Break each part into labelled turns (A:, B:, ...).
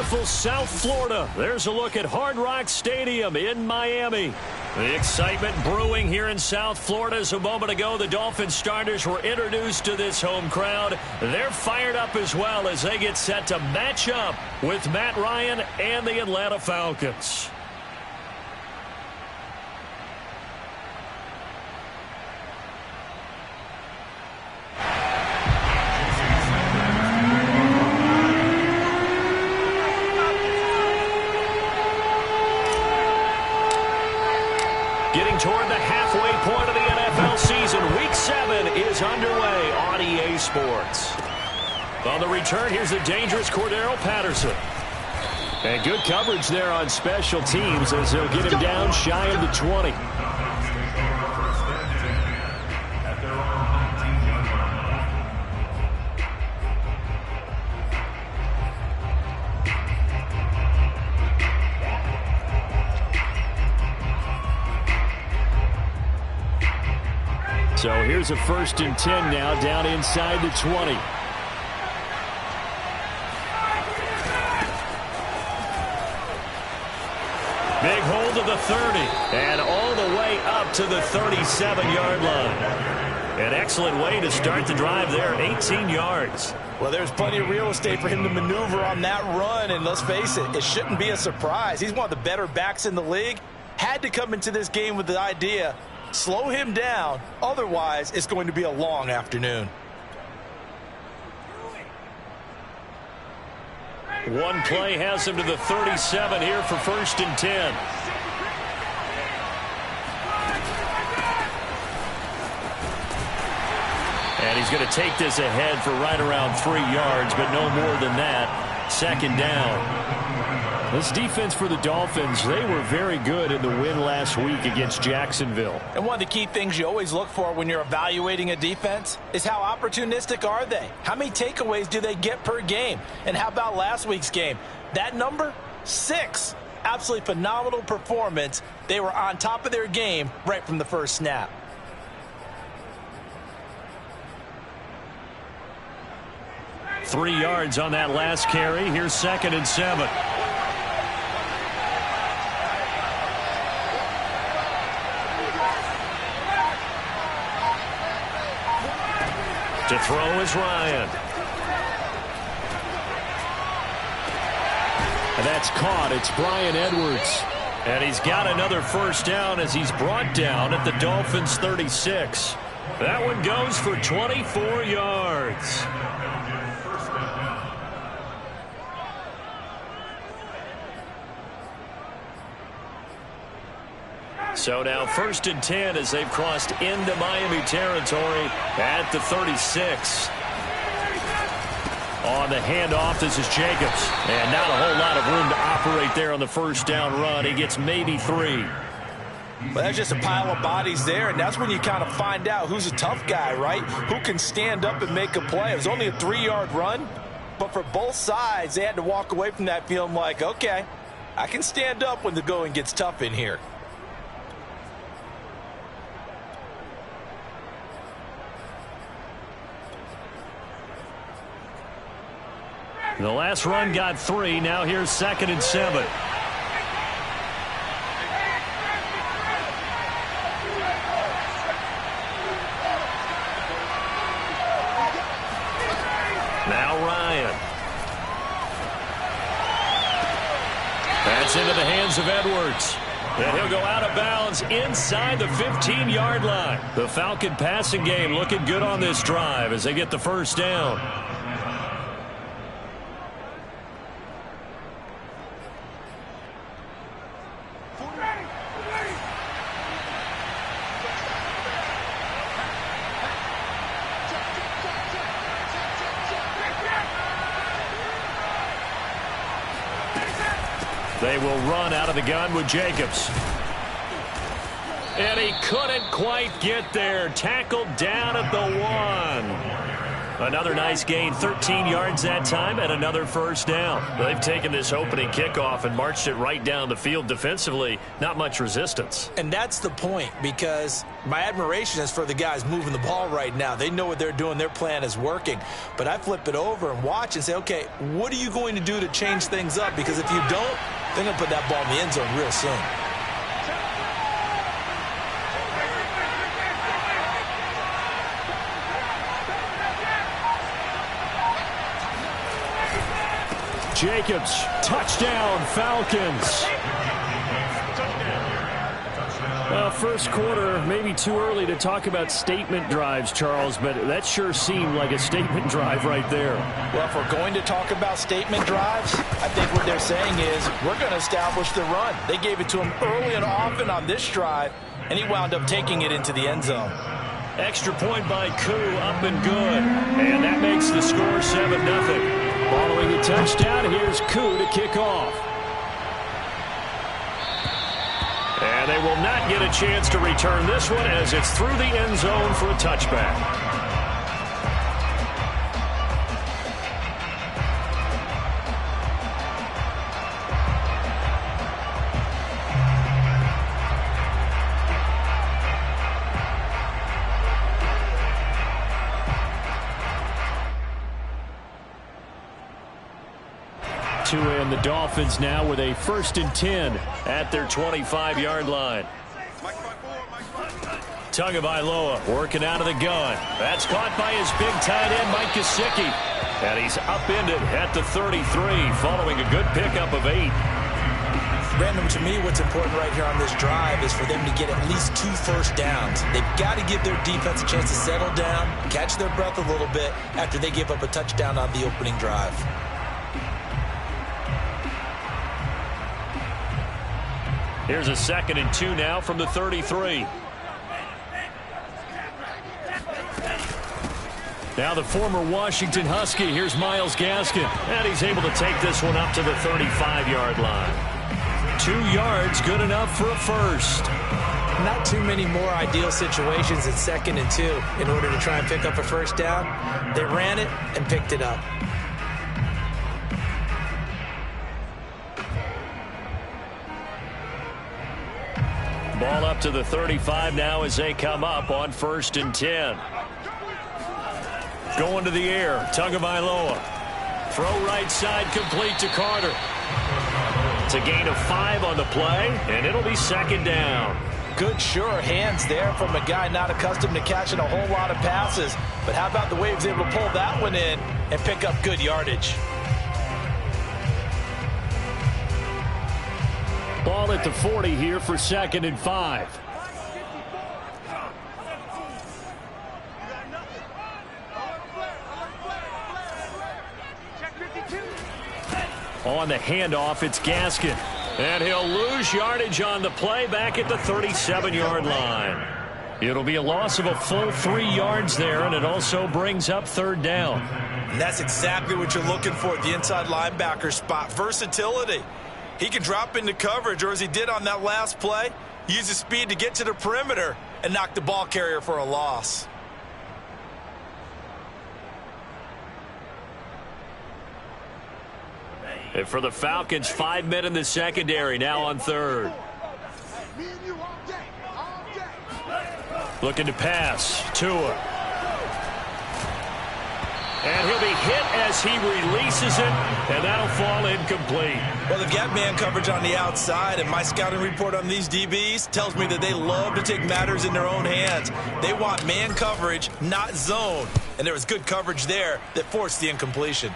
A: beautiful South Florida. There's a look at Hard Rock Stadium in Miami. The excitement brewing here in South Florida as a moment ago the Dolphins starters were introduced to this home crowd. They're fired up as well as they get set to match up with Matt Ryan and the Atlanta Falcons. Toward the halfway point of the NFL season. Week 7 is underway on EA Sports. On the return, here's the dangerous Cordero Patterson. And good coverage there on special teams as they'll get him down shy of the 20. So here's a 1st and 10 now down inside the 20. Big hold to the 30 and all the way up to the 37-yard line. An excellent way to start the drive there, 18 yards.
B: Well, there's plenty of real estate for him to maneuver on that run, and let's face it, it shouldn't be a surprise. He's one of the better backs in the league. Had to come into this game with the idea, slow him down, otherwise it's going to be a long afternoon.
A: One play has him to the 37 here for 1st and 10. And he's going to take this ahead for right around 3 yards, but no more than that. 2nd down. This defense for the Dolphins, they were very good in the win last week against Jacksonville.
B: And one of the key things you always look for when you're evaluating a defense is how opportunistic are they? How many takeaways do they get per game? And how about last week's game? That number, 6. Absolutely phenomenal performance. They were on top of their game right from the first snap.
A: Three yards on that last carry. Here's 2nd and 7. To throw is Ryan. And that's caught. It's Bryan Edwards. And he's got another 1st down as he's brought down at the Dolphins' 36. That one goes for 24 yards. So now 1st and 10 as they've crossed into Miami territory at the 36. On the handoff, this is Jacobs. And not a whole lot of room to operate there on the 1st down run. He gets maybe 3.
B: Well, that's just a pile of bodies there, and that's when you kind of find out who's a tough guy, right? Who can stand up and make a play. It was only a 3-yard run, but for both sides, they had to walk away from that feeling like, okay, I can stand up when the going gets tough in here.
A: The last run got 3. Now here's 2nd and 7. Now Ryan. That's into the hands of Edwards. And he'll go out of bounds inside the 15-yard line. The Falcon passing game looking good on this drive as they get the 1st down. They will run out of the gun with Jacobs. And he couldn't quite get there. Tackled down at the 1. Another nice gain, 13 yards that time, and another first down. They've taken this opening kickoff and marched it right down the field defensively. Not much resistance.
B: And that's the point, because my admiration is for the guys moving the ball right now. They know what they're doing. Their plan is working. But I flip it over and watch and say, okay, what are you going to do to change things up? Because if you don't, they're going to put that ball in the end zone real soon.
A: Jacobs, touchdown, Falcons. Well, first quarter, maybe too early to talk about statement drives, Charles, but that sure seemed like a statement drive right there.
B: Well, if we're going to talk about statement drives, I think what they're saying is we're going to establish the run. They gave it to him early and often on this drive, and he wound up taking it into the end zone.
A: Extra point by Koo, up and good. And that makes the score 7-0. Following the touchdown, here's Koo to kick off. And they will not get a chance to return this one as it's through the end zone for a touchback. And the Dolphins now with a 1st and 10 at their 25-yard line. Tagovailoa working out of the gun. That's caught by his big tight end, Mike Gesicki. And he's upended at the 33 following a good pickup of 8.
B: Brandon, to me, what's important right here on this drive is for them to get at least 2 first downs. They've got to give their defense a chance to settle down, catch their breath a little bit after they give up a touchdown on the opening drive.
A: Here's a 2nd and 2 now from the 33. Now the former Washington Husky. Here's Myles Gaskin. And he's able to take this one up to the 35-yard line. 2 yards, good enough for a first.
B: Not too many more ideal situations in 2nd and 2 in order to try and pick up a first down. They ran it and picked it up.
A: Ball up to the 35 now as they come up on 1st and 10. Going to the air, Tagovailoa. Throw right side, complete to Carter. It's a gain of 5 on the play, and it'll be 2nd down.
B: Good, sure hands there from a guy not accustomed to catching a whole lot of passes. But how about the way he was able to pull that one in and pick up good yardage?
A: Ball at the 40 here for 2nd and 5. On the handoff, it's Gaskin. And he'll lose yardage on the play back at the 37-yard line. It'll be a loss of a full 3 yards there, and it also brings up 3rd down.
B: And that's exactly what you're looking for at the inside linebacker spot. Versatility. He can drop into coverage, or as he did on that last play, use his speed to get to the perimeter and knock the ball carrier for a loss.
A: And for the Falcons, 5 men in the secondary, now on 3rd. Looking to pass. Tua. And he'll be hit as he releases it, and that'll fall incomplete.
B: Well, they've got man coverage on the outside, and my scouting report on these DBs tells me that they love to take matters in their own hands. They want man coverage, not zone. And there was good coverage there that forced the incompletion.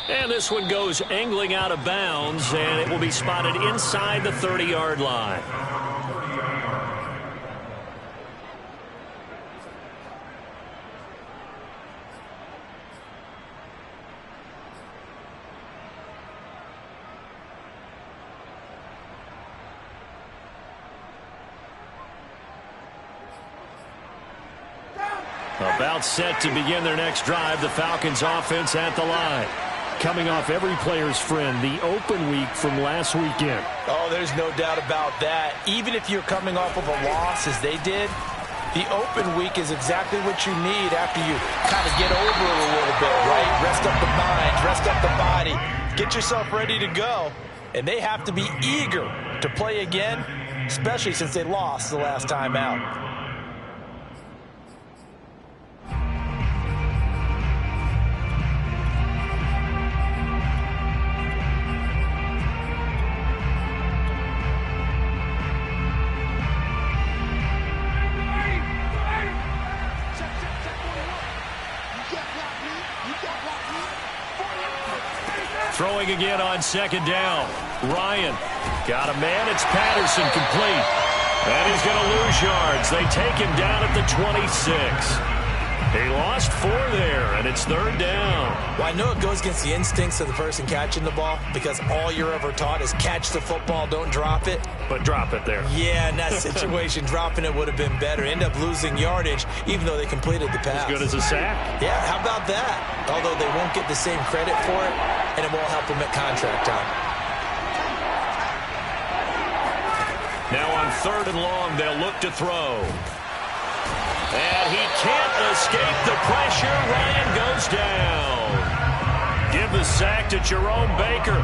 A: And this one goes angling out of bounds, and it will be spotted inside the 30-yard line. About set to begin their next drive, the Falcons offense at the line. Coming off every player's friend, the open week from last weekend.
B: Oh, there's no doubt about that. Even if you're coming off of a loss as they did, The open week is exactly what you need after you kind of get over it a little bit, right? Rest up the mind, rest up the body, get yourself ready to go. And they have to be eager to play again, especially since they lost the last time out.
A: Throwing again on second down. Ryan got a man. It's Patterson complete. And he's going to lose yards. They take him down at the 26. He lost 4 there, and it's third down.
B: Well, I know it goes against the instincts of the person catching the ball because all you're ever taught is catch the football, don't drop it.
A: But drop it there.
B: Yeah, in that situation, dropping it would have been better. End up losing yardage, even though they completed the pass.
A: As good as a sack.
B: Yeah, how about that? Although they won't get the same credit for it, and it won't help them at contract time.
A: Now on third and long, they'll look to throw. And he can't escape the pressure. Ryan goes down. Give the sack to Jerome Baker.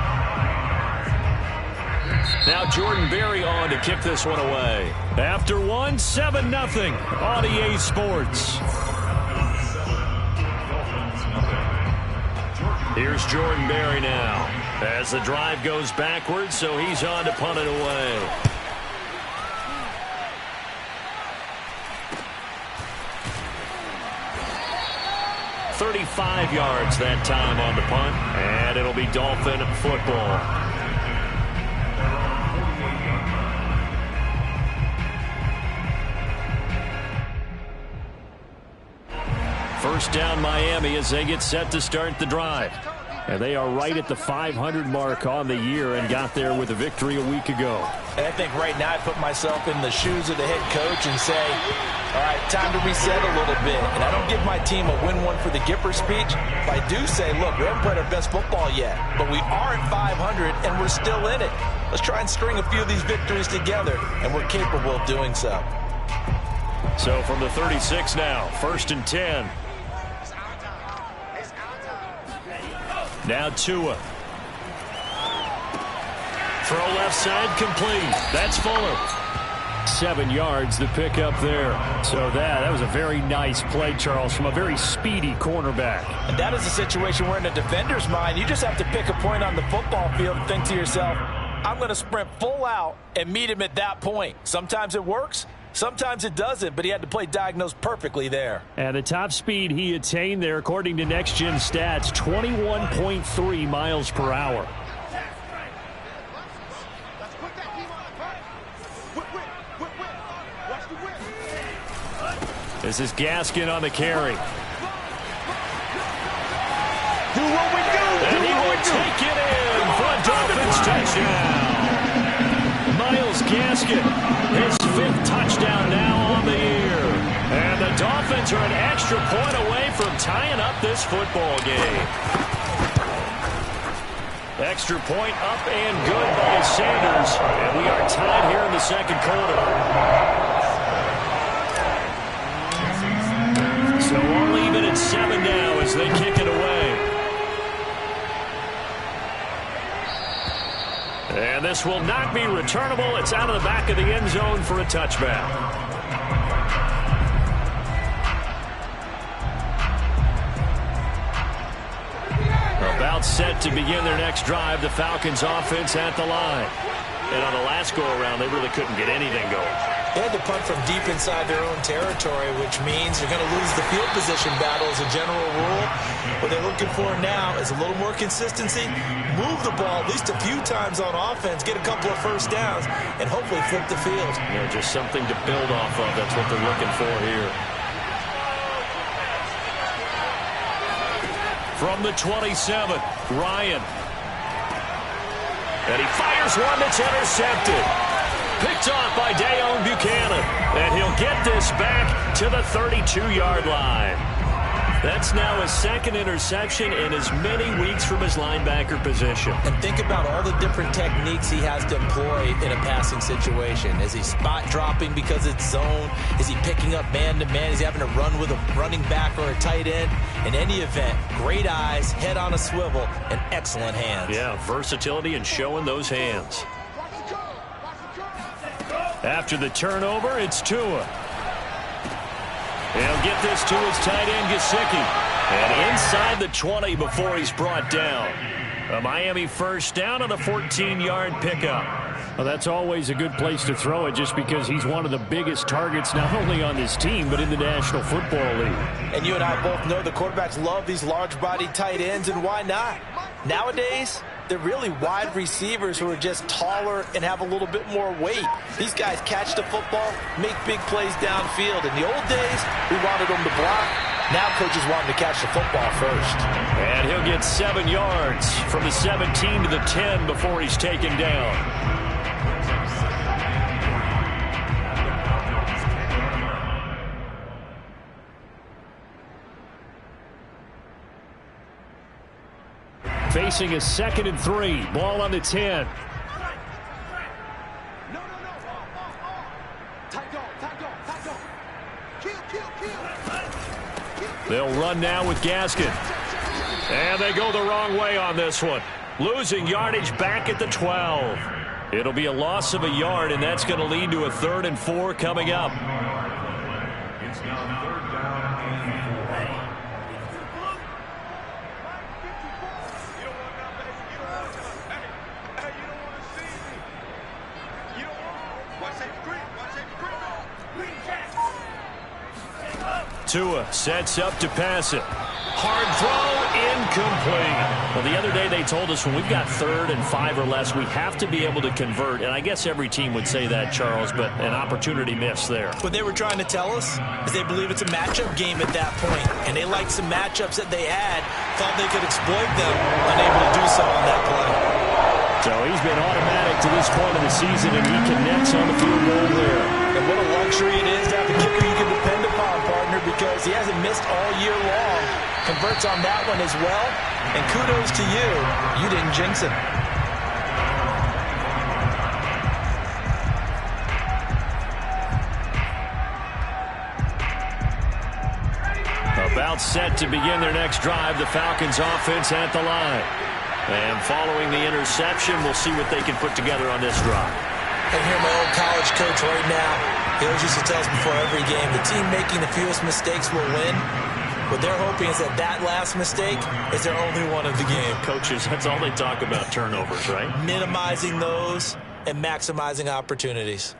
A: Now Jordan Berry on to kick this one away. After one, 7-0 on EA Sports. Here's Jordan Berry now. As the drive goes backwards, so he's on to punt it away. .35 yards that time on the punt, and it'll be Dolphin football. First down Miami as they get set to start the drive. And they are right at the 500 mark on the year and got there with a victory a week ago.
B: And I think right now I put myself in the shoes of the head coach and say, all right, time to reset a little bit. And I don't give my team a win one for the Gipper speech. But I do say, look, we haven't played our best football yet. But we are at 500 and we're still in it. Let's try and string a few of these victories together. And we're capable of doing so.
A: So from the 36 now, 1st and 10. Now Tua. Throw left side complete. That's Fuller. 7 yards the pick up there. So that was a very nice play, Charles, from a very speedy cornerback.
B: And that is a situation where in a defender's mind, you just have to pick a point on the football field and think to yourself, I'm going to sprint full out and meet him at that point. Sometimes it works. Sometimes it doesn't, but he had to play diagnosed perfectly there.
A: And the top speed he attained there, according to Next Gen Stats, 21.3 miles per hour. This is Gaskin on the carry.
C: Do what we do.
A: And he will take it in for a Dolphins touchdown. Myles Gaskin, his 5th touchdown now on the year. And the Dolphins are an extra point away from tying up this football game. Extra point up and good by Sanders. And we are tied here in the second quarter. So all even at 7 now as they kick it away. And this will not be returnable. It's out of the back of the end zone for a touchback. About set to begin their next drive. The Falcons offense at the line. And on the last go-around, they really couldn't get anything going.
B: They had to punt from deep inside their own territory, which means you're going to lose the field position battle as a general rule. What they're looking for now is a little more consistency, move the ball at least a few times on offense, get a couple of first downs, and hopefully flip the field.
A: Yeah, just something to build off of. That's what they're looking for here. From the 27, Ryan. And he fires one that's intercepted. Picked off by Dayon Buchanan. And he'll get this back to the 32-yard line. That's now his second interception in as many weeks from his linebacker position.
B: And think about all the different techniques he has to employ in a passing situation. Is he spot dropping because it's zone? Is he picking up man-to-man? Is he having to run with a running back or a tight end? In any event, great eyes, head on a swivel, and excellent hands.
A: Yeah, versatility and showing those hands. After the turnover, it's Tua. He'll get this to his tight end, Gesicki. And inside the 20 before he's brought down. A Miami first down on a 14-yard pickup.
D: Well, that's always a good place to throw it just because he's one of the biggest targets not only on this team but in the National Football League.
B: And you and I both know the quarterbacks love these large-bodied tight ends, and why not? Nowadays, they're really wide receivers who are just taller and have a little bit more weight. These guys catch the football, make big plays downfield. In the old days, we wanted them to block. Now coaches want them to catch the football first.
A: And he'll get 7 yards from the 17 to the 10 before he's taken down.
D: Facing a 2nd and 3. Ball on the 10.
A: They'll run now with Gaskin. And they go the wrong way on this one. Losing yardage back at the 12. It'll be a loss of a yard, and that's going to lead to a 3rd and 4 coming up.
E: It's now 3rd down and 4.
A: Tua sets up to pass it. Hard throw, incomplete. Well, the other day they told us when we've got 3rd and 5 or less, we have to be able to convert. And I guess every team would say that, Charles, but an opportunity missed there.
B: What they were trying to tell us is they believe it's a matchup game at that point. And they liked some matchups that they had, thought they could exploit them, unable to do so on that play.
D: So he's been automatic to this point of the season, and he connects on the field goal there.
B: And what a luxury it is to have a kicker you can depend upon, partner, because he hasn't missed all year long. Converts on that one as well. And kudos to you. You didn't jinx him.
A: About set to begin their next drive, the Falcons offense at the line. And following the interception, we'll see what they can put together on this drive.
B: I hear my old college coach right now. He always used to tell us before every game, the team making the fewest mistakes will win. What they're hoping is that that last mistake is their only one of the game.
A: Coaches, that's all they talk about, turnovers, right?
B: Minimizing those and maximizing opportunities.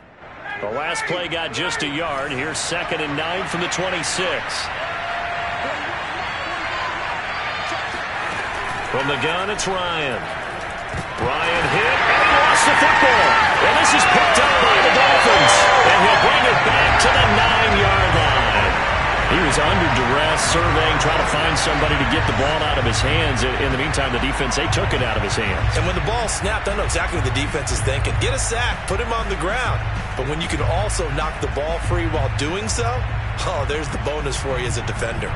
A: The last play got just a yard. Here's 2nd and 9 from the 26. From the gun, it's Ryan. Ryan hit, and he lost the football. And this is picked up by the Dolphins. And he'll bring it back to the 9-yard line. He was under duress, surveying, trying to find somebody to get the ball out of his hands. In the meantime, the defense, they took it out of his hands.
B: And when the ball snapped, I know exactly what the defense is thinking. Get a sack, put him on the ground. But when you can also knock the ball free while doing so, oh, there's the bonus for you as a defender.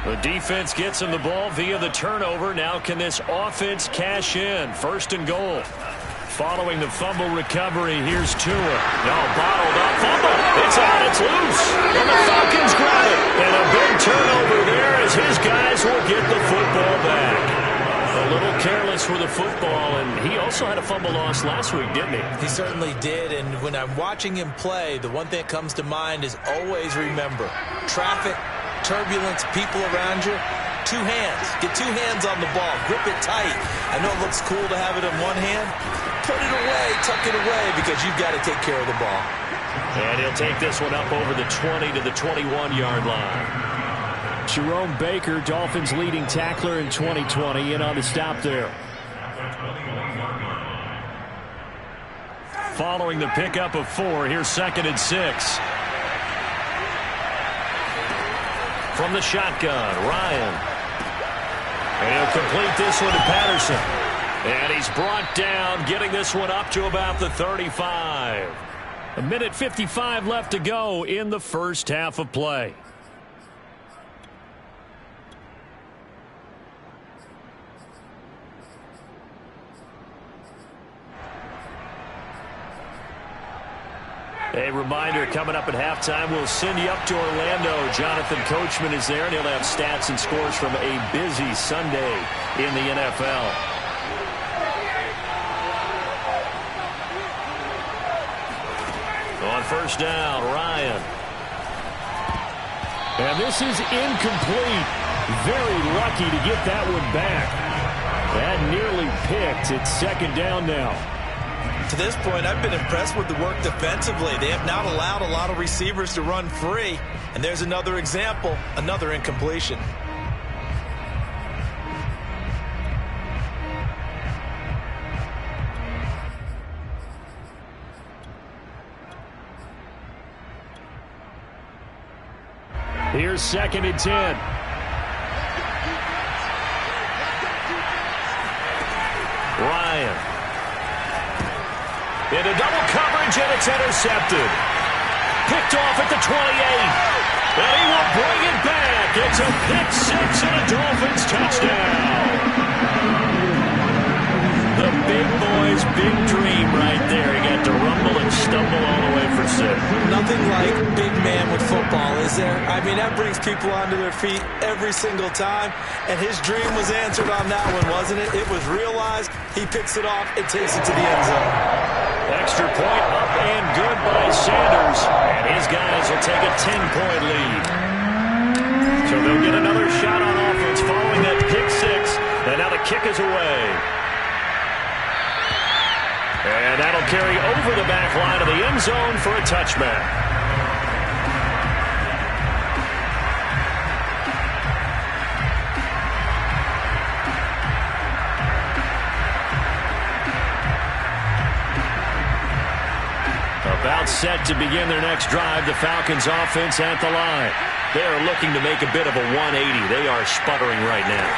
A: The defense gets him the ball via the turnover. Now can this offense cash in? 1st and goal. Following the fumble recovery, here's Tua. No, bottled up fumble. It's out, it's loose. And the Falcons grab it. And a big turnover there as his guys will get the football back. A little careless with the football, and he also had a fumble loss last week, didn't he?
B: He certainly did, and when I'm watching him play, the one thing that comes to mind is always remember, traffic, turbulence, people around you, 2 hands. Get 2 hands on the ball. Grip it tight. I know it looks cool to have it in one hand. Put it away, tuck it away, because you've got to take care of the ball.
A: And he'll take this one up over the 20 to the 21-yard line.
D: Jerome Baker, Dolphins leading tackler in 2020, in on the stop there.
A: Following the pickup of 4, here's 2nd and 6. From the shotgun, Ryan. And he'll complete this one to Patterson. And he's brought down, getting this one up to about the 35. 1:55 left to go in the first half of play. A reminder, coming up at halftime, we'll send you up to Orlando. Jonathan Coachman is there, and he'll have stats and scores from a busy Sunday in the NFL. On first down, Ryan.
D: And this is incomplete. Very lucky to get that one back. That nearly picked. It's second down now.
B: To this point, I've been impressed with the work defensively. They have not allowed a lot of receivers to run free. And there's another example, another incompletion.
D: Here's second and 10.
A: Ryan. Into double coverage, and it's intercepted. Picked off at the 28. And he will bring it back. It's a pick six and a Dolphins touchdown. The big boy's big dream right there. He got to rumble and stumble all the way for six.
B: Nothing like big man with football, is there? I mean, that brings people onto their feet every single time. And his dream was answered on that one, wasn't it? It was realized. He picks it off and takes it to the end zone.
A: Extra point up and good by Sanders. And his guys will take a 10-point lead. So they'll get another shot on offense following that pick six. And now the kick is away. And that'll carry over the back line of the end zone for a touchback. About set to begin their next drive, the Falcons offense at the line. They are looking to make a bit of a 180. They are sputtering right now.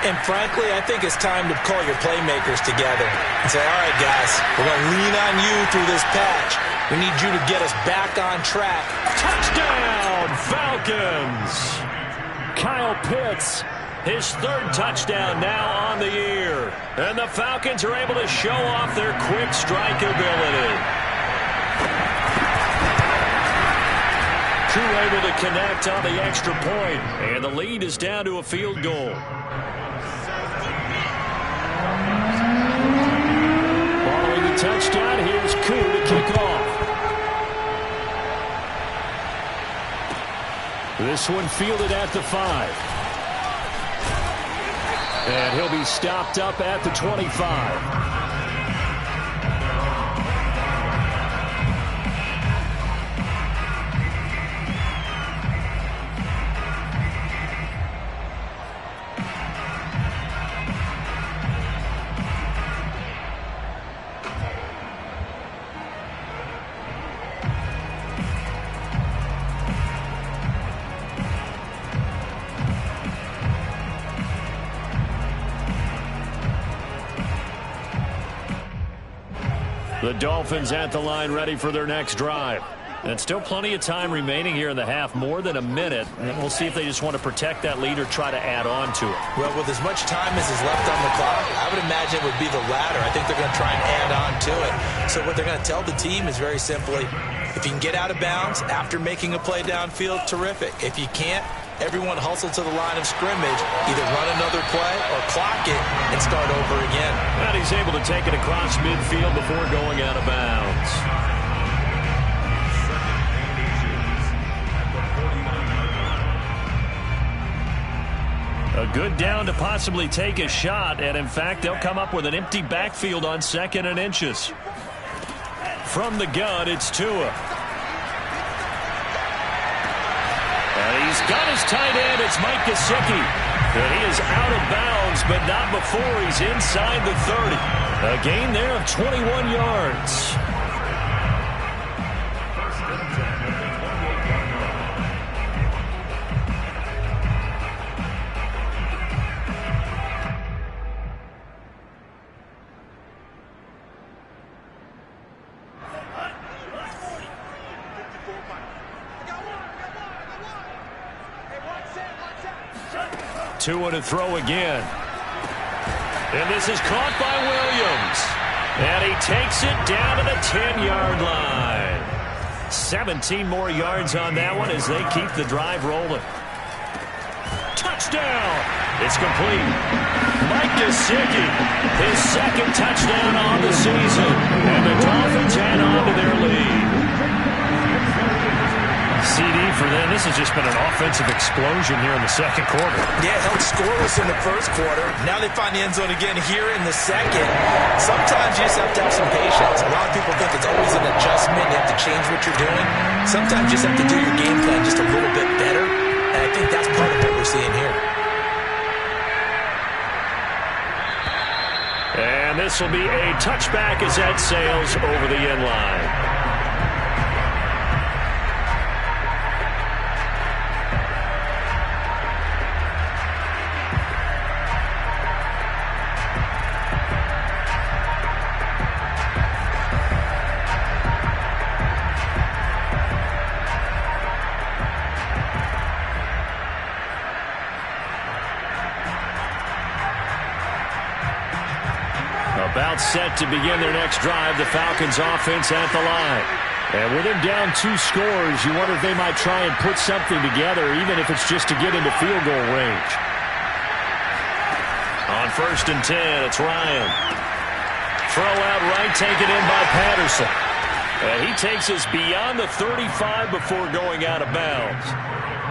B: And frankly, I think it's time to call your playmakers together and say, all right, guys, we're going to lean on you through this patch. We need you to get us back on track.
A: Touchdown, Falcons!
D: Kyle Pitts.
A: His third touchdown now on the year. And the Falcons are able to show off their quick strike ability. Crew able to connect on the extra point. And the lead is down to a field goal.
D: Following the touchdown, here's Koo to kick off. This one fielded at the 5. And he'll be stopped up at the 25.
A: The Dolphins at the line ready for their next drive. And still plenty of time remaining here in the half, more than a minute. And we'll see if they just want to protect that lead or try to add on to it.
B: Well, with as much time as is left on the clock, I would imagine it would be the latter. I think they're going to try and add on to it. So what they're going to tell the team is very simply, if you can get out of bounds after making a play downfield, terrific. If you can't, everyone hustle to the line of scrimmage, either run another play or clock it and start over again.
A: And he's able to take it across midfield before going out of bounds. A good down to possibly take a shot, and in fact, they'll come up with an empty backfield on 2nd and inches. From the gun, it's Tua. And he's got his tight end. It's Mike Gesicki. And he is out of bounds, but not before he's inside the 30. A gain there of 21 yards. Tua to throw again. And this is caught by Williams. And he takes it down to the 10-yard line. 17 more yards on that one as they keep the drive rolling. Touchdown! It's complete. Mike Gesicki, his second touchdown on the season. And the Dolphins add on to their lead. CD for them. This has just been an offensive explosion here in the second quarter.
B: Yeah, held scoreless in the first quarter. Now they find the end zone again here in the second. Sometimes you just have to have some patience. A lot of people think it's always an adjustment. You have to change what you're doing. Sometimes you just have to do your game plan just a little bit better. And I think that's part of what we're seeing here.
A: And this will be a touchback as that sails over the end line. About set to begin their next drive, the Falcons offense at the line. And with them down 2 scores, you wonder if they might try and put something together, even if it's just to get into field goal range. On 1st and 10, it's Ryan. Throw out right, taken in by Patterson. And he takes us beyond the 35 before going out of bounds.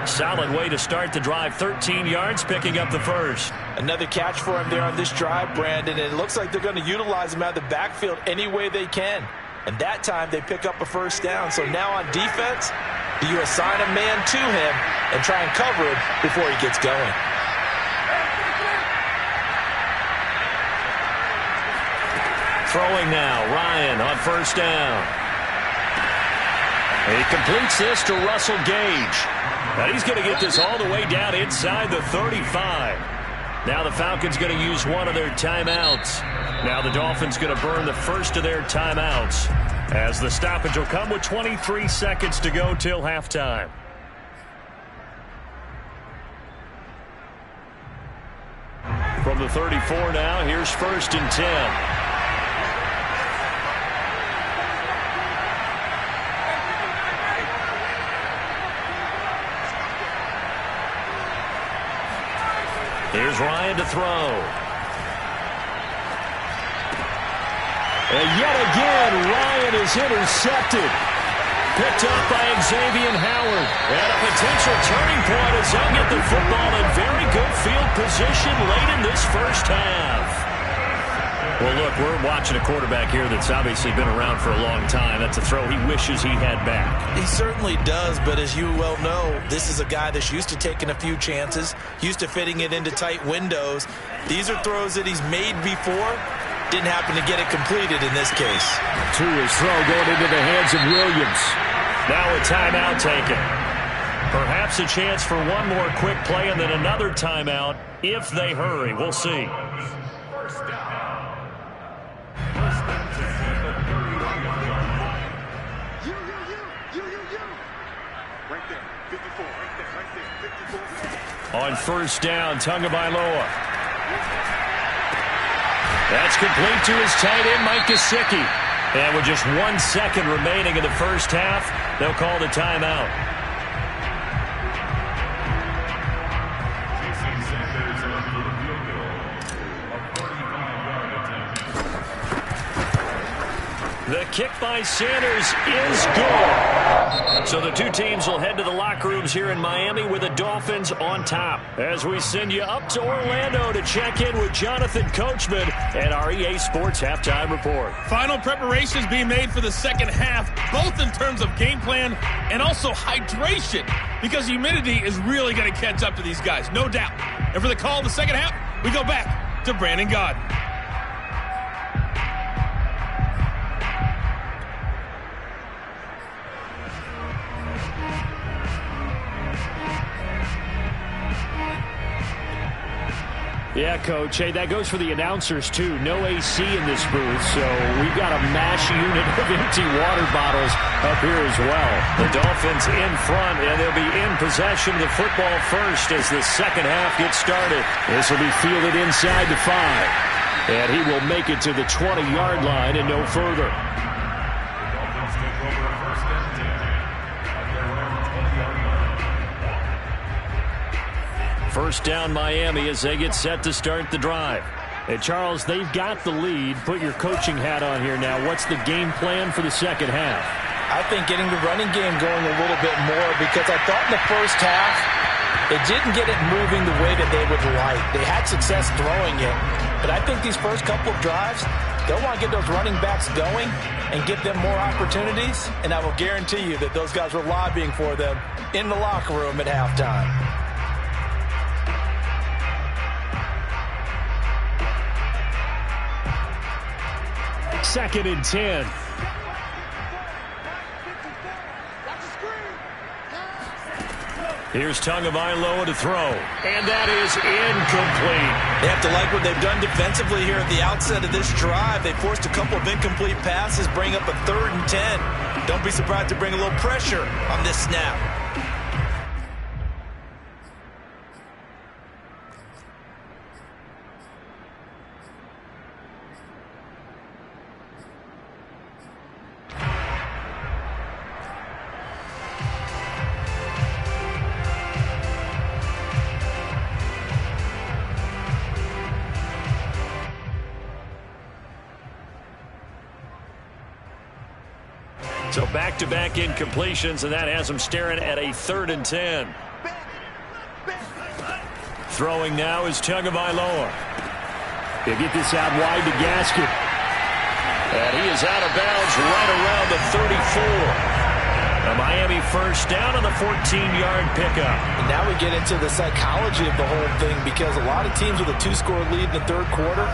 A: Solid way to start the drive. 13 yards, picking up the first.
B: Another catch for him there on this drive, Brandon. And it looks like they're going to utilize him out of the backfield any way they can. And that time they pick up a first down. So now on defense, do you assign a man to him and try and cover him before he gets going?
A: Throwing now, Ryan on 1st down. He completes this to Russell Gage. Now he's going to get this all the way down inside the 35. Now the Falcons going to use one of their timeouts. Now the Dolphins going to burn the first of their timeouts as the stoppage will come with 23 seconds to go till halftime. From the 34 now, here's 1st and 10. Here's Ryan to throw. And yet again, Ryan is intercepted. Picked up by Xavier Howard. And a potential turning point as they'll get the football in very good field position late in this first half. Well, look, we're watching a quarterback here that's obviously been around for a long time. That's a throw he wishes he had back.
B: He certainly does, but as you well know, this is a guy that's used to taking a few chances, used to fitting it into tight windows. These are throws that he's made before. Didn't happen to get it completed in this case.
A: To his throw going into the hands of Williams. Now a timeout taken. Perhaps a chance for one more quick play and then another timeout if they hurry. We'll see. On 1st down, Tagovailoa. That's complete to his tight end, Mike Gesicki. And with just 1 second remaining in the first half, they'll call the timeout. The kick by Sanders is good. So the two teams will head to the locker rooms here in Miami with the Dolphins on top. As we send you up to Orlando to check in with Jonathan Coachman and our EA Sports Halftime Report.
F: Final preparations being made for the second half, both in terms of game plan and also hydration, because humidity is really going to catch up to these guys, no doubt. And for the call of the second half, we go back to Brandon Gaudin.
D: Yeah, Coach. Hey, that goes for the announcers, too. No AC in this booth, so we've got a mash unit of empty water bottles up here as well.
A: The Dolphins in front, and they'll be in possession of the football first as the second half gets started.
D: This will be fielded inside the 5. And he will make it to the 20-yard line and no further.
E: The Dolphins take over 1st and 10.
A: First down Miami as they get set to start the drive.
D: Hey, Charles, they've got the lead. Put your coaching hat on here now. What's the game plan for the second half?
B: I think getting the running game going a little bit more, because I thought in the first half they didn't get it moving the way that they would like. They had success throwing it, but I think these first couple of drives, they'll want to get those running backs going and give them more opportunities, and I will guarantee you that those guys were lobbying for them in the locker room at halftime.
D: Second and 10.
A: Here's Tagovailoa to throw, and that is incomplete.
B: They have to like what they've done defensively here at the outset of this drive. They forced a couple of incomplete passes, bring up a 3rd and 10. Don't be surprised to bring a little pressure on this snap.
A: So back-to-back incompletions, and that has them staring at a 3rd and 10. Throwing now is Tagovailoa.
D: They get this out wide to Gaskin.
A: And he is out of bounds right around the 34. A Miami first down on the 14-yard pickup.
B: And now we get into the psychology of the whole thing, because a lot of teams with a 2-score lead in the third quarter,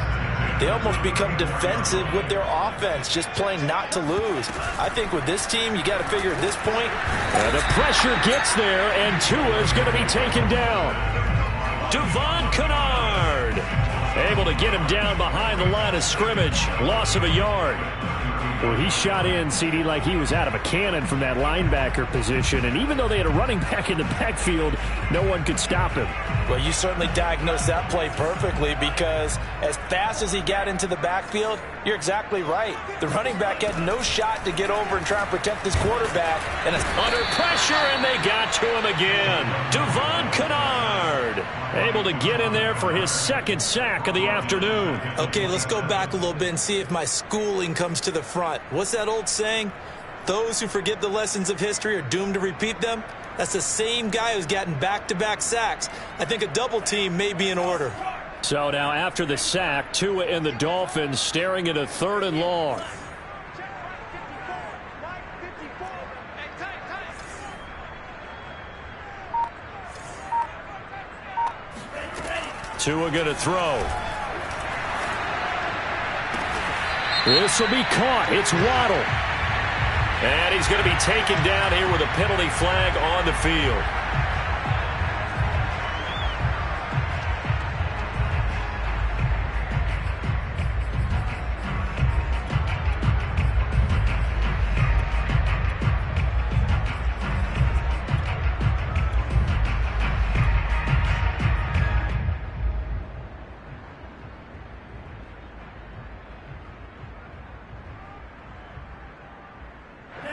B: they almost become defensive with their offense, just playing not to lose. I think with this team, you got to figure at this point.
D: And the pressure gets there, and Tua is going to be taken down.
A: Devon Kennard able to get him down behind the line of scrimmage. Loss of a yard.
D: Well, he shot in, CD, like he was out of a cannon from that linebacker position. And even though they had a running back in the backfield, no one could stop him.
B: Well, you certainly diagnosed that play perfectly, because as fast as he got into the backfield, you're exactly right. The running back had no shot to get over and try and protect his quarterback. And
A: under pressure, and they got to him again. Devon Kennard able to get in there for his second sack of the afternoon.
B: Okay, let's go back a little bit and see if my schooling comes to the front. What's that old saying? Those who forget the lessons of history are doomed to repeat them. That's the same guy who's gotten back-to-back sacks. I think a double team may be in order.
D: So now after the sack, Tua and the Dolphins staring at a 3rd and long.
A: Tua going to throw.
D: This will be caught. It's Waddle.
A: And he's going to be taken down here with a penalty flag on the field.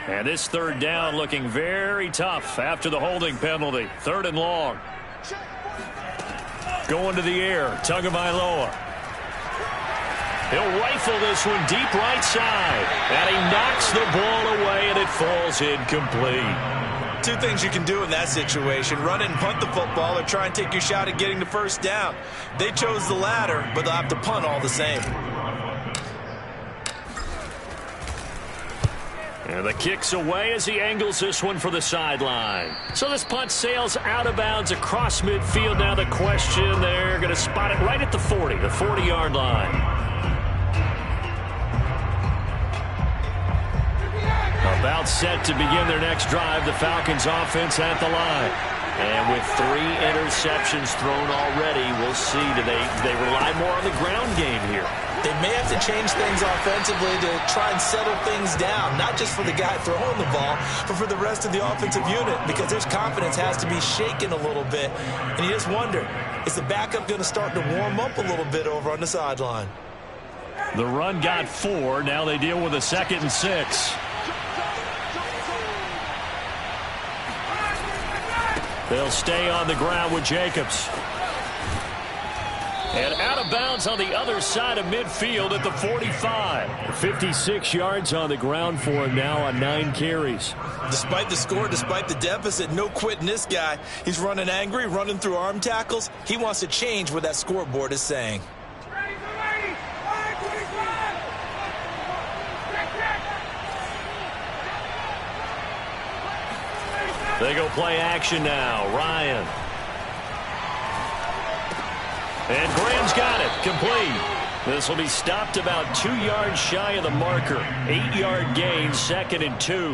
A: And this 3rd down looking very tough after the holding penalty. 3rd and long. Going to the air, Tagovailoa. He'll rifle this one deep right side. And he knocks the ball away, and it falls incomplete.
B: Two things you can do in that situation: run it and punt the football, or try and take your shot at getting the first down. They chose the latter, but they'll have to punt all the same.
A: And the kick's away as he angles this one for the sideline. So this punt sails out of bounds across midfield. Now the question, they're going to spot it right at the 40, the 40-yard line. About set to begin their next drive, the Falcons offense at the line. And with 3 interceptions thrown already, we'll see. Do they rely more on the ground game here?
B: They may have to change things offensively to try and settle things down, not just for the guy throwing the ball, but for the rest of the offensive unit, because their confidence has to be shaken a little bit. And you just wonder, is the backup going to start to warm up a little bit over on the sideline?
A: The run got 4. Now they deal with a 2nd and 6. They'll stay on the ground with Jacobs. And out of bounds on the other side of midfield at the 45.
D: 56 yards on the ground for him now on 9 carries.
B: Despite the score, despite the deficit, no quitting this guy. He's running angry, running through arm tackles. He wants to change what that scoreboard is saying.
A: They go play action now. Ryan. And Graham's got it. Complete. This will be stopped about 2 yards shy of the marker. 8-yard gain, 2nd and 2.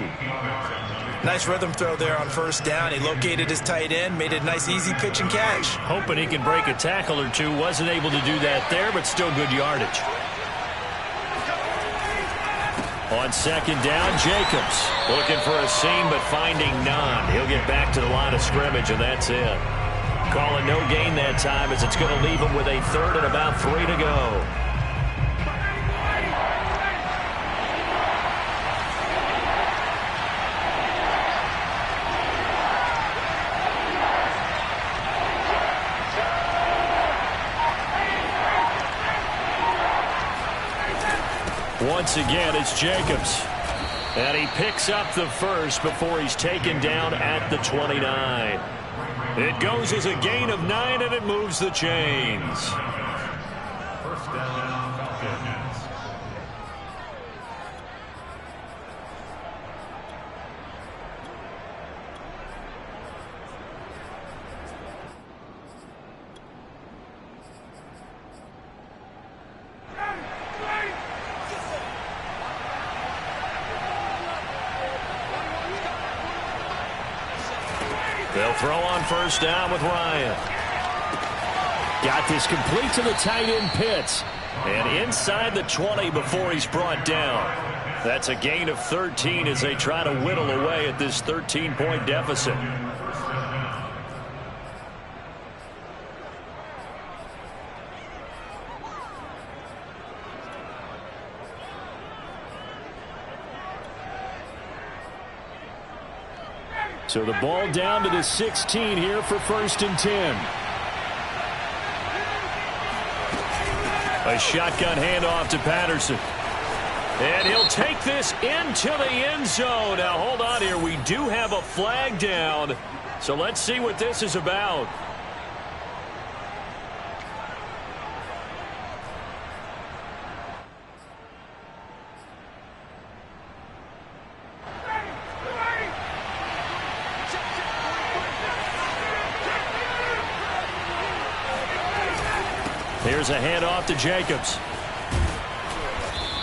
B: Nice rhythm throw there on first down. He located his tight end, made it a nice easy pitch and catch.
A: Hoping he can break a tackle or two. Wasn't able to do that there, but still good yardage. On 2nd down, Jacobs looking for a seam but finding none. He'll get back to the line of scrimmage, and that's it. Calling no gain that time as it's going to leave him with a 3rd and about 3 to go. Once again, it's Jacobs. And he picks up the first before he's taken down at the 29. It goes as a gain of 9, and it moves the chains.
E: First down, Falcons.
A: They'll throw on first down with Ryan.
D: Got this complete to the tight end Pitts.
A: And inside the 20 before he's brought down. That's a gain of 13 as they try to whittle away at this 13-point deficit.
D: So the ball down to the 16 here for 1st and 10.
A: A shotgun handoff to Patterson. And he'll take this into the end zone. Now, hold on here. We do have a flag down. So let's see what this is about. Here's a handoff to Jacobs.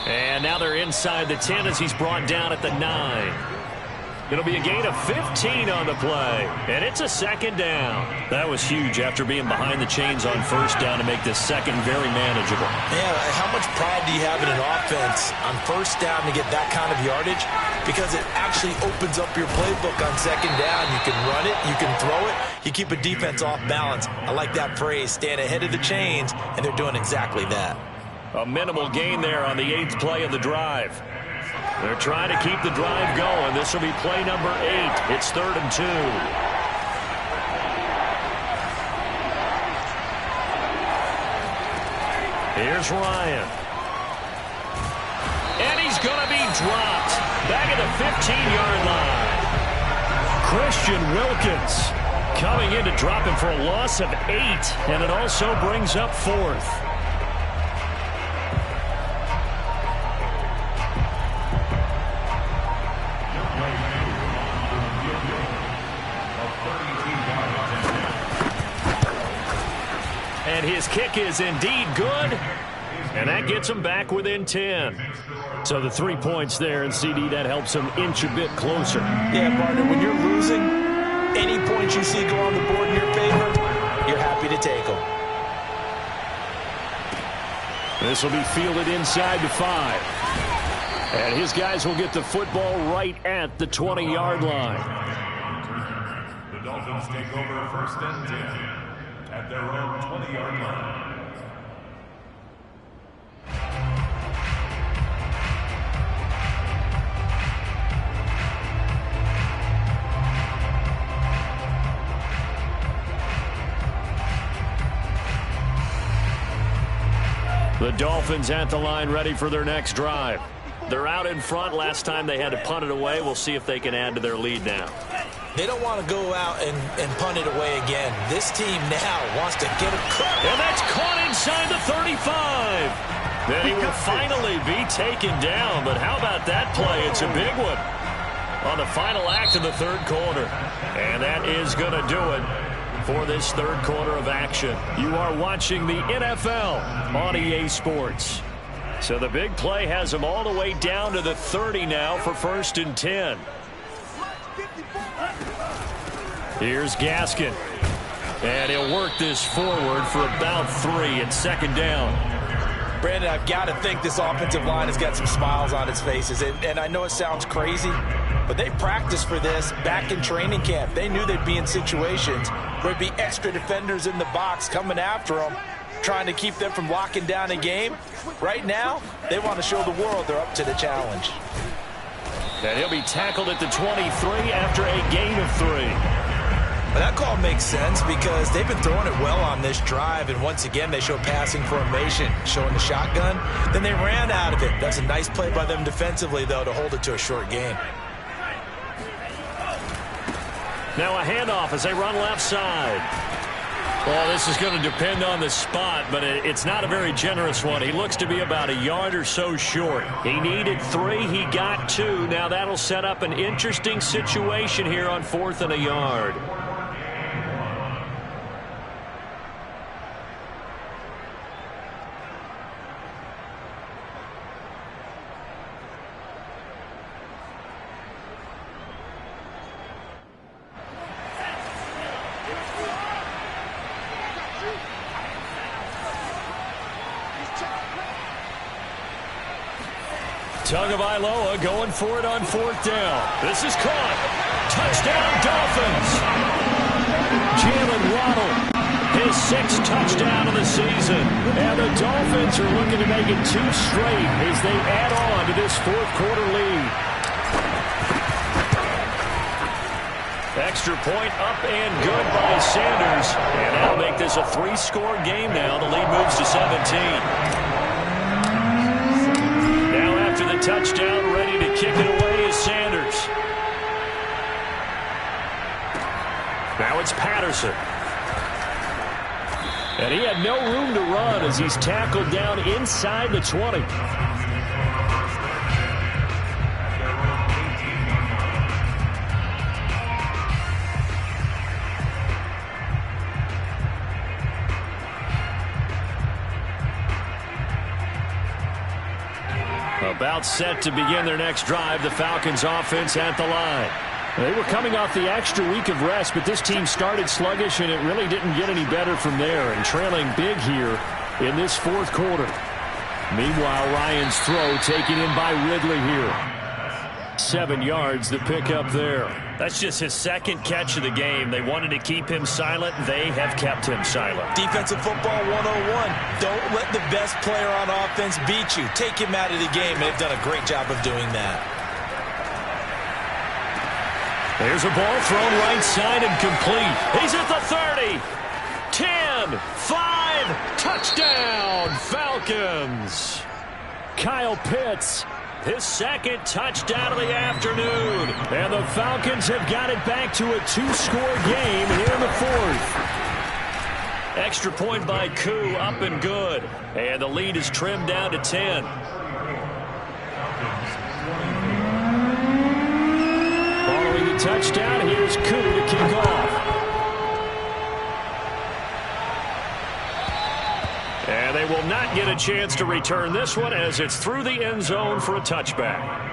A: And now they're inside the 10 as he's brought down at the 9. It'll be a gain of 15 on the play. And it's a 2nd down. That was huge after being behind the chains on first down to make this second very manageable.
B: Yeah, how much pride do you have in an offense on first down to get that kind of yardage? Because it actually opens up your playbook on 2nd down. You can run it, you can throw it, you keep a defense off balance. I like that phrase, stand ahead of the chains, and they're doing exactly that.
A: A minimal gain there on the 8th play of the drive. They're trying to keep the drive going. This will be play number 8. It's 3rd and 2. Here's Ryan. And he's going to be dropped. Back at the 15-yard line. Christian Wilkins coming in to drop him for a loss of 8. And it also brings up 4th. And his kick is indeed good. And that gets him back within 10. So the 3 points there, and CD, that helps him inch a bit closer.
B: Yeah, partner, when you're losing, any points you see go on the board in your favor, you're happy to take them.
D: This will be fielded inside the 5. And his guys will get the football right at the 20-yard line.
E: The Dolphins take over 1st and 10 at their own 20-yard line.
A: The Dolphins at the line ready for their next drive. They're out in front. Last time they had to punt it away. We'll see if they can add to their lead now.
B: They don't want to go out and punt it away again. This team now wants to get it caught.
A: And that's caught inside the 35. Then he will finally be taken down. But how about that play? It's a big one on the final act of the third quarter. And that is going to do it for this third quarter of action. You are watching the NFL on EA Sports. So the big play has them all the way down to the 30 now for 1st and 10. Here's Gaskin. And he'll work this forward for about 3 and 2nd down.
B: Brandon, I've got to think this offensive line has got some smiles on its faces. And I know it sounds crazy, but they practiced for this back in training camp. They knew they'd be in situations where there'd be extra defenders in the box coming after them, trying to keep them from locking down a game. Right now, they want to show the world they're up to the challenge.
A: And he'll be tackled at the 23 after a gain of 3.
B: But that call makes sense because they've been throwing it well on this drive, and once again they show passing formation, showing the shotgun. Then they ran out of it. That's a nice play by them defensively, though, to hold it to a short gain.
A: Now a handoff as they run left side. Well, this is going to depend on the spot, but it's not a very generous one. He looks to be about a yard or so short. He needed 3. He got 2. Now that'll set up an interesting situation here on 4th and a yard. Tagovailoa going for it on 4th down. This is caught. Touchdown, Dolphins. Jalen Waddle, his 6th touchdown of the season. And the Dolphins are looking to make it 2 straight as they add on to this 4th quarter lead. Extra point up and good by Sanders. And that'll make this a 3-score game now. The lead moves to 17. After the touchdown, ready to kick it away is Sanders. Now it's Patterson. And he had no room to run as he's tackled down inside the 20. About set to begin their next drive, the Falcons offense at the line. They were coming off the extra week of rest, but this team started sluggish, and it really didn't get any better from there, and trailing big here in this 4th quarter. Meanwhile, Ryan's throw taken in by Ridley here. 7 yards, the pickup there. That's just his 2nd catch of the game. They wanted to keep him silent. They have kept him silent.
B: Defensive football 101. Don't let the best player on offense beat you. Take him out of the game, and they've done a great job of doing that.
A: There's a ball thrown right side and complete. He's at the 30. 10, 5, touchdown, Falcons. Kyle Pitts, his 2nd touchdown of the afternoon. And the Falcons have got it back to a 2-score game here in the 4th. Extra point by Koo, up and good. And the lead is trimmed down to 10. Following the touchdown, here's Koo to kick off. And they will not get a chance to return this one as it's through the end zone for a touchback.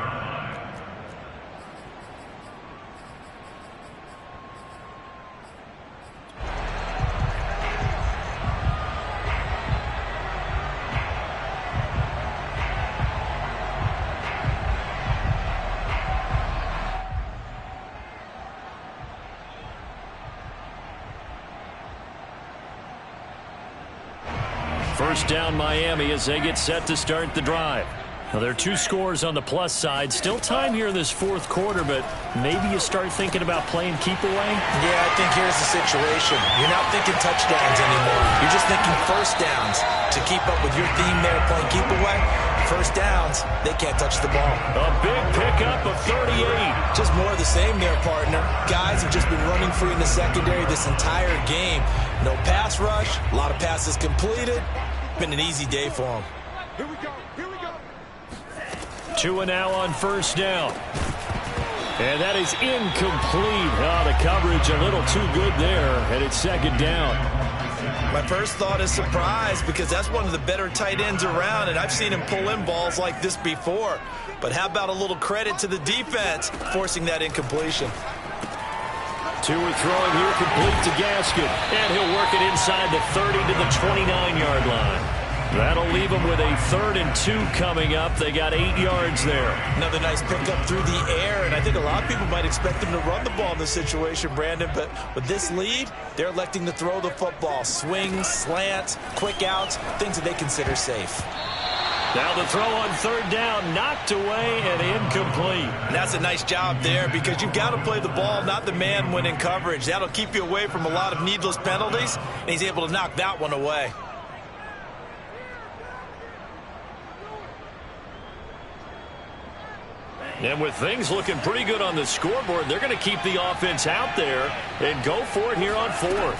A: First down Miami as they get set to start the drive. Well, there are 2 scores on the plus side. Still time here in this fourth quarter, but maybe you start thinking about playing keep away?
B: Yeah, I think here's the situation. You're not thinking touchdowns anymore. You're just thinking first downs. To keep up with your theme there, playing keep away, first downs, they can't touch the ball.
A: A big pickup of 38.
B: Just more of the same there, partner. Guys have just been running free in the secondary this entire game. No pass rush, a lot of passes completed. Been an easy day for them.
C: Here we go. Here we go.
A: 2 and now on first down. And that is incomplete. Oh, the coverage a little too good there, and it's second down.
B: My first thought is surprise because that's one of the better tight ends around, and I've seen him pull in balls like this before. But how about a little credit to the defense forcing that incompletion?
A: 2 are throwing here, complete to Gaskin. And he'll work it inside the 30 to the 29-yard line. That'll leave them with a 3rd and 2 coming up. They got 8 yards there.
B: Another nice pickup through the air, and I think a lot of people might expect them to run the ball in this situation, Brandon, but with this lead, they're electing to throw the football. Swings, slants, quick outs, things that they consider safe.
A: Now the throw on 3rd down, knocked away and incomplete.
B: And that's a nice job there because you've got to play the ball, not the man when in coverage. That'll keep you away from a lot of needless penalties, and he's able to knock that one away.
A: And with things looking pretty good on the scoreboard, they're going to keep the offense out there and go for it here on 4th.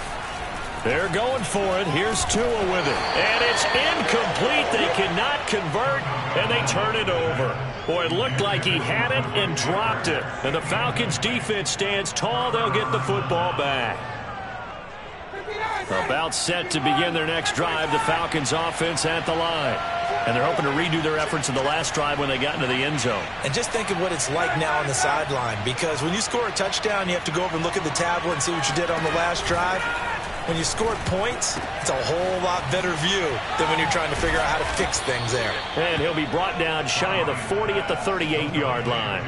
A: They're going for it. Here's Tua with it. And it's incomplete. They cannot convert, and they turn it over. Boy, it looked like he had it and dropped it. And the Falcons defense stands tall. They'll get the football back. About set to begin their next drive, the Falcons offense at the line. And they're hoping to redo their efforts in the last drive when they got into the end zone.
B: And just think of what it's like now on the sideline, because when you score a touchdown, you have to go over and look at the tablet and see what you did on the last drive. When you scored points, it's a whole lot better view than when you're trying to figure out how to fix things there.
A: And he'll be brought down shy of the 40 at the 38-yard line.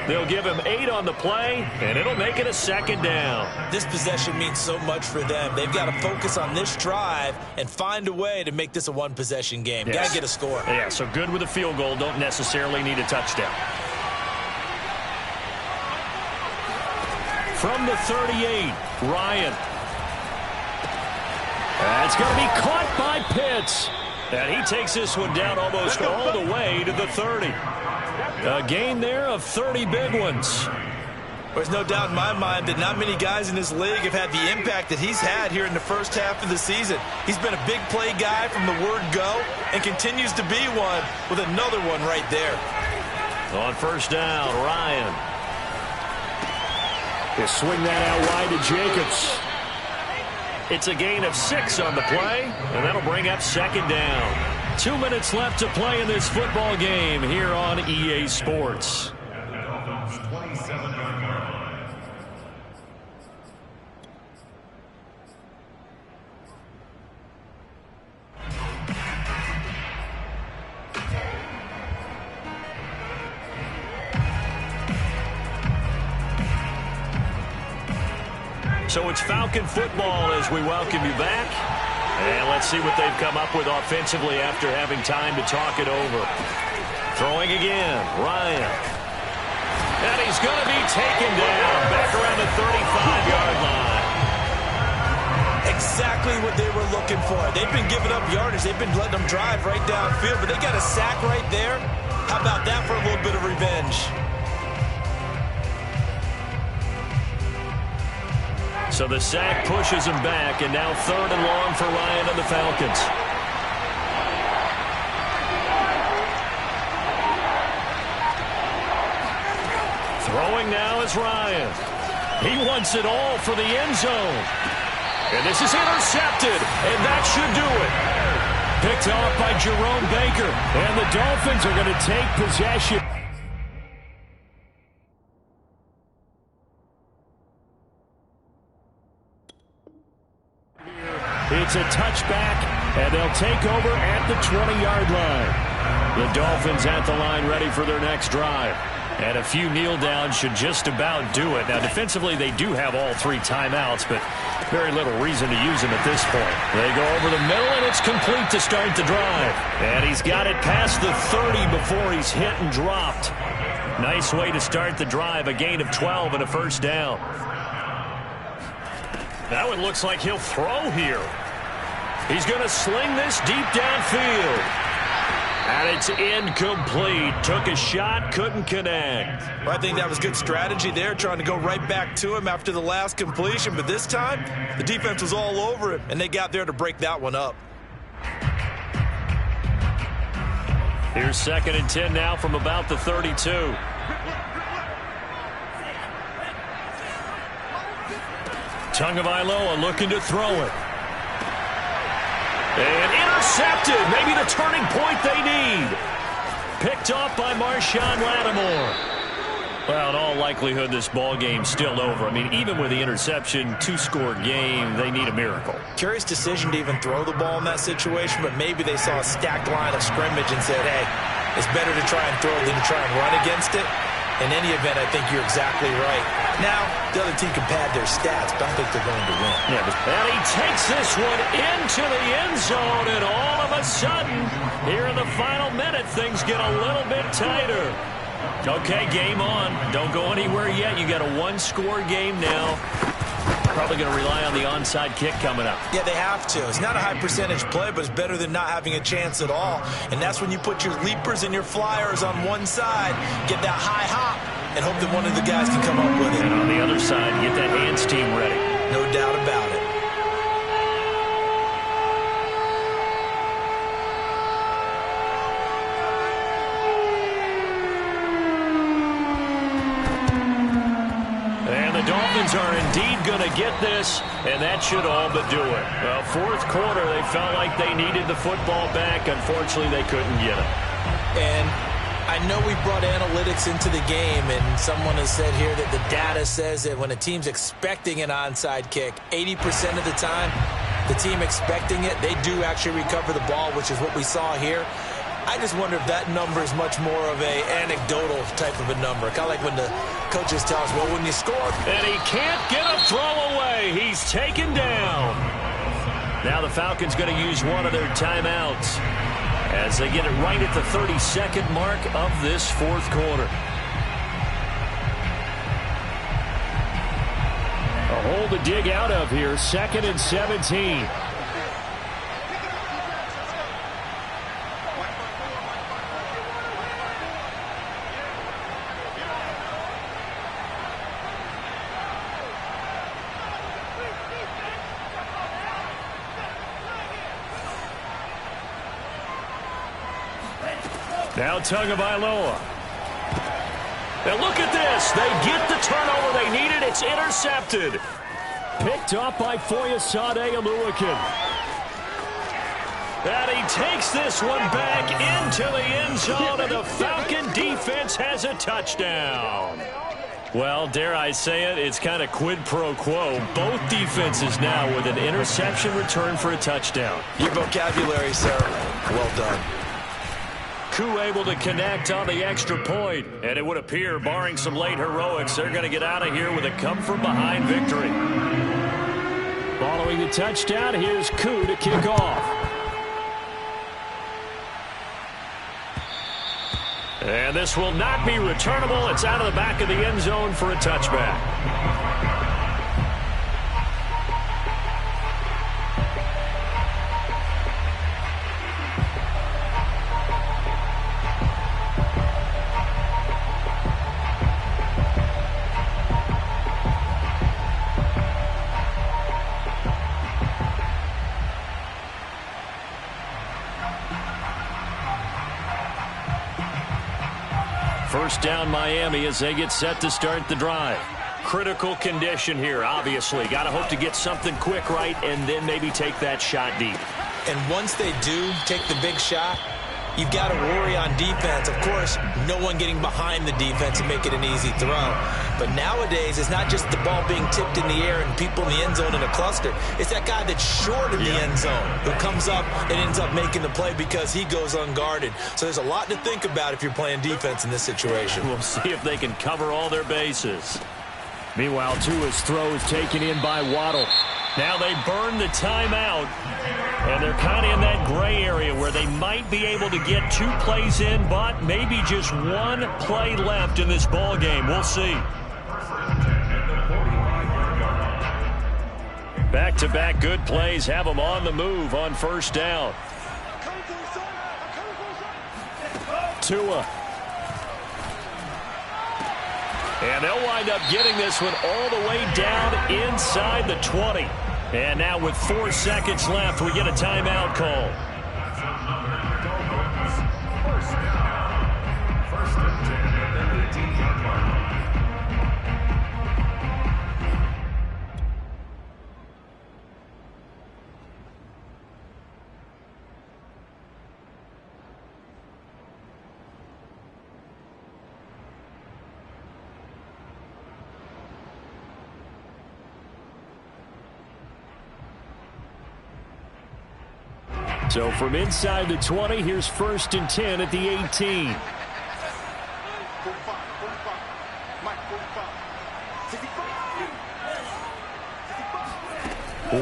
A: They'll give him 8 on the play, and it'll make it a 2nd down.
B: This possession means so much for them. They've got to focus on this drive and find a way to make this a one-possession game.
A: Yes.
B: Got to get a score.
A: Yeah, so good with a field goal. Don't necessarily need a touchdown. From the 38, Ryan. That's going to be caught by Pitts. And he takes this one down almost all the way to the 30. A gain there of 30 big ones.
B: There's no doubt in my mind that not many guys in this league have had the impact that he's had here in the first half of the season. He's been a big play guy from the word go and continues to be one with another one right there.
A: On first down, Ryan. They swing that out wide to Jacobs. It's a gain of 6 on the play, and that'll bring up 2nd down. 2 minutes left to play in this football game here on EA Sports.
E: At the Dolphins' 27-yard line.
A: So it's Falcon football as we welcome you back. And let's see what they've come up with offensively after having time to talk it over. Throwing again, Ryan. And he's going to be taken down back around the 35-yard line.
B: Exactly what they were looking for. They've been giving up yardage. They've been letting them drive right downfield, but they got a sack right there. How about that for a little bit of revenge?
A: So the sack pushes him back, and now 3rd and long for Ryan and the Falcons. Throwing now is Ryan. He wants it all for the end zone. And this is intercepted, and that should do it. Picked off by Jerome Baker, and the Dolphins are going to take possession. It's a touchback, and they'll take over at the 20-yard line. The Dolphins at the line ready for their next drive. And a few kneel downs should just about do it. Now, defensively, they do have all 3 timeouts, but very little reason to use them at this point. They go over the middle, and it's complete to start the drive. And he's got it past the 30 before he's hit and dropped. Nice way to start the drive, a gain of 12 and a first down. Now it looks like he'll throw here. He's going to sling this deep downfield. And it's incomplete. Took a shot, couldn't connect.
B: Well, I think that was good strategy there, trying to go right back to him after the last completion. But this time, the defense was all over him, and they got there to break that one up.
A: Here's 2nd and 10 now from about the 32. Tagovailoa looking to throw it. And intercepted. Maybe the turning point they need. Picked off by Marshawn Lattimore. Well, in all likelihood, this ball game's still over. I mean, even with the interception, 2-score game, they need a miracle.
B: Curious decision to even throw the ball in that situation, but maybe they saw a stacked line of scrimmage and said, hey, it's better to try and throw than to try and run against it. In any event, I think you're exactly right. Now, the other team can pad their stats, but I think they're going to win.
A: Yeah, and he takes this one into the end zone, and all of a sudden, here in the final minute, things get a little bit tighter. Okay, game on. Don't go anywhere yet. You got a 1-score game now. Probably going to rely on the onside kick coming up.
B: Yeah, they have to. It's not a high percentage play, but it's better than not having a chance at all. And that's when you put your leapers and your flyers on one side, get that high hop, and hope that one of the guys can come up with it.
A: And on the other side, get that hands team ready.
B: No doubt about it.
A: Are indeed going to get this, and that should all but do it. Well, 4th quarter, they felt like they needed the football back. Unfortunately, they couldn't get it.
B: And I know we brought analytics into the game, and someone has said here that the data says that when a team's expecting an onside kick, 80% of the time, the team expecting it, they do actually recover the ball, which is what we saw here. I just wonder if that number is much more of a anecdotal type of a number. Kind of like when the coaches tell us, well, when you score.
A: And he can't get a throw away. He's taken down. Now the Falcons going to use one of their timeouts as they get it right at the 32nd mark of this 4th quarter. A hole to dig out of here. 2nd and 17. Now Tagovailoa. Now look at this. They get the turnover they needed. It's intercepted. Picked up by Foyesade Oluokun. And he takes this one back into the end zone, and the Falcon defense has a touchdown. Well, dare I say it, it's kind of quid pro quo. Both defenses now with an interception return for a touchdown.
B: Your vocabulary, sir. Well done.
A: Koo able to connect on the extra point, and it would appear, barring some late heroics, they're going to get out of here with a come-from-behind victory. Following the touchdown, here's Koo to kick off. And this will not be returnable. It's out of the back of the end zone for a touchback. First down Miami as they get set to start the drive. Critical condition here, obviously. Got to hope to get something quick right and then maybe take that shot deep.
B: And once they do take the big shot, You've got to worry on defense. Of course, no one getting behind the defense and make it an easy throw. But nowadays, it's not just the ball being tipped in the air and people in the end zone in a cluster. It's that guy that's short of the end zone who comes up and ends up making the play because he goes unguarded. So there's a lot to think about if you're playing defense in this situation.
A: We'll see if they can cover all their bases. Meanwhile, Tua's throw is taken in by Waddle. Now they burn the timeout, and they're kind of in that gray area where they might be able to get 2 plays in, but maybe just 1 play left in this ball game. We'll see. Back-to-back good plays have them on the move on first down. Tua. And they'll wind up getting this one all the way down inside the 20. And now with 4 seconds left, we get a timeout call.
E: First and 10 at the 18-yard line.
A: So from inside the 20, here's first and 10 at the 18.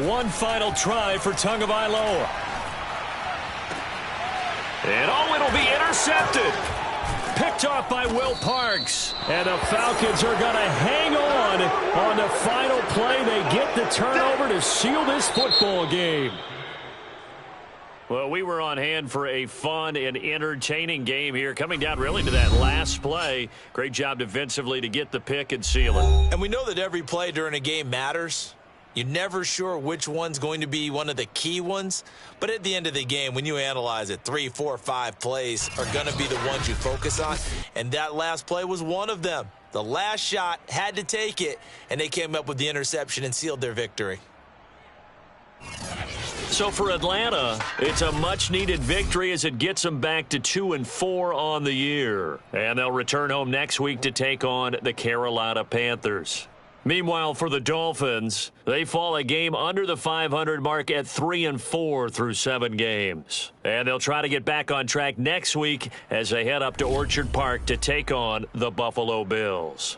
A: One final try for Tagovailoa. And it'll be intercepted. Picked off by Will Parks. And the Falcons are going to hang on the final play. They get the turnover to seal this football game. Well, we were on hand for a fun and entertaining game here, coming down really to that last play. Great job defensively to get the pick and seal it.
B: And we know that every play during a game matters. You're never sure which one's going to be one of the key ones. But at the end of the game, when you analyze it, 3, 4, 5 plays are going to be the ones you focus on. And that last play was one of them. The last shot had to take it, and they came up with the interception and sealed their victory.
A: So for Atlanta, it's a much-needed victory as it gets them back to 2-4 on the year. And they'll return home next week to take on the Carolina Panthers. Meanwhile, for the Dolphins, they fall a game under the 500 mark at 3-4 through 7 games. And they'll try to get back on track next week as they head up to Orchard Park to take on the Buffalo Bills.